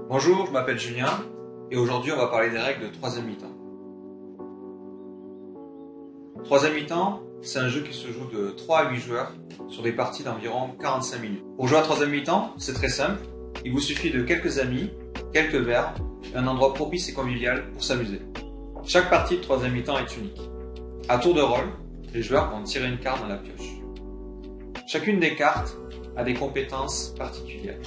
Bonjour, je m'appelle Julien et aujourd'hui on va parler des règles de troisième mi-temps. Troisième mi-temps, c'est un jeu qui se joue de 3 à 8 joueurs sur des parties d'environ 45 minutes. Pour jouer à troisième mi-temps, c'est très simple, il vous suffit de quelques amis, quelques verres et un endroit propice et convivial pour s'amuser. Chaque partie de troisième mi-temps est unique. À tour de rôle, les joueurs vont tirer une carte dans la pioche. Chacune des cartes a des compétences particulières.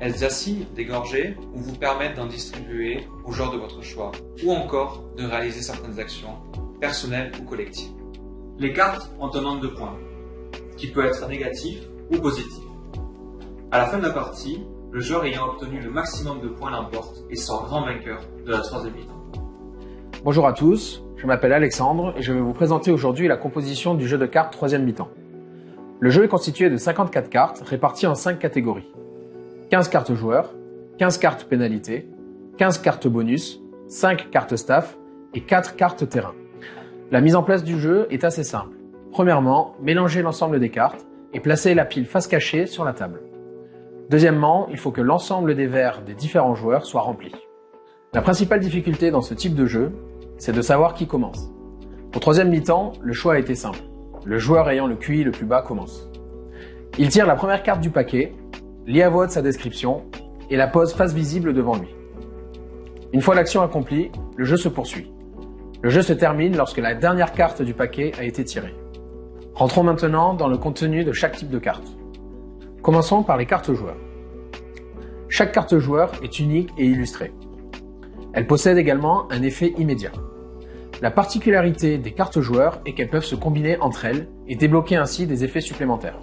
Elles assignent des gorgées ou vous permettent d'en distribuer aux joueurs de votre choix, ou encore de réaliser certaines actions personnelles ou collectives. Les cartes ont un nombre de points, qui peut être négatif ou positif. À la fin de la partie, le joueur ayant obtenu le maximum de points l'emporte et sort grand vainqueur de la troisième mi-temps. Bonjour à tous, je m'appelle Alexandre et je vais vous présenter aujourd'hui la composition du jeu de cartes troisième mi-temps. Le jeu est constitué de 54 cartes réparties en 5 catégories. 15 cartes joueurs, 15 cartes pénalités, 15 cartes bonus, 5 cartes staff et 4 cartes terrain. La mise en place du jeu est assez simple. Premièrement, mélanger l'ensemble des cartes et placer la pile face cachée sur la table. Deuxièmement, il faut que l'ensemble des verres des différents joueurs soit rempli. La principale difficulté dans ce type de jeu, c'est de savoir qui commence. Au troisième mi-temps, le choix a été simple. Le joueur ayant le QI le plus bas commence. Il tire la première carte du paquet, lit à voix haute sa description et la pose face visible devant lui. Une fois l'action accomplie, le jeu se poursuit. Le jeu se termine lorsque la dernière carte du paquet a été tirée. Rentrons maintenant dans le contenu de chaque type de carte. Commençons par les cartes joueurs. Chaque carte joueur est unique et illustrée. Elle possède également un effet immédiat. La particularité des cartes joueurs est qu'elles peuvent se combiner entre elles et débloquer ainsi des effets supplémentaires.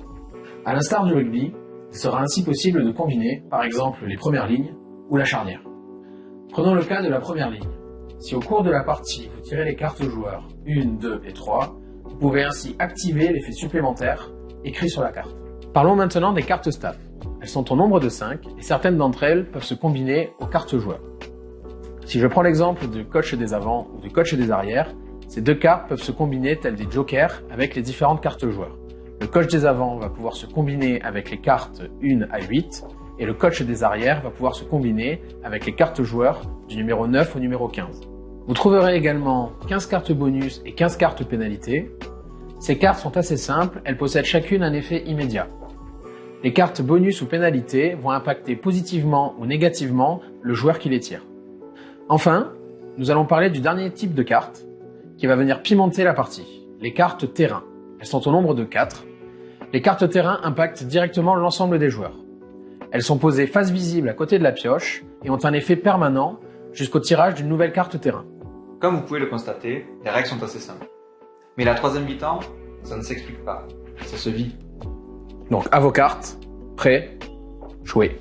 À l'instar du rugby, il sera ainsi possible de combiner, par exemple, les premières lignes ou la charnière. Prenons le cas de la première ligne. Si au cours de la partie, vous tirez les cartes joueurs 1, 2 et 3, vous pouvez ainsi activer l'effet supplémentaire écrit sur la carte. Parlons maintenant des cartes staff. Elles sont au nombre de 5 et certaines d'entre elles peuvent se combiner aux cartes joueurs. Si je prends l'exemple du coach des avants ou du coach des arrières, ces deux cartes peuvent se combiner telles des jokers avec les différentes cartes joueurs. Le coach des avants va pouvoir se combiner avec les cartes 1 à 8 et le coach des arrières va pouvoir se combiner avec les cartes joueurs du numéro 9 au numéro 15. Vous trouverez également 15 cartes bonus et 15 cartes pénalités. Ces cartes sont assez simples, elles possèdent chacune un effet immédiat. Les cartes bonus ou pénalités vont impacter positivement ou négativement le joueur qui les tire. Enfin, nous allons parler du dernier type de carte qui va venir pimenter la partie, les cartes terrain. Elles sont au nombre de 4. Les cartes terrain impactent directement l'ensemble des joueurs. Elles sont posées face visible à côté de la pioche et ont un effet permanent jusqu'au tirage d'une nouvelle carte terrain. Comme vous pouvez le constater, les règles sont assez simples. Mais la troisième mi-temps, ça ne s'explique pas, ça se vit. Donc à vos cartes, prêts, jouez.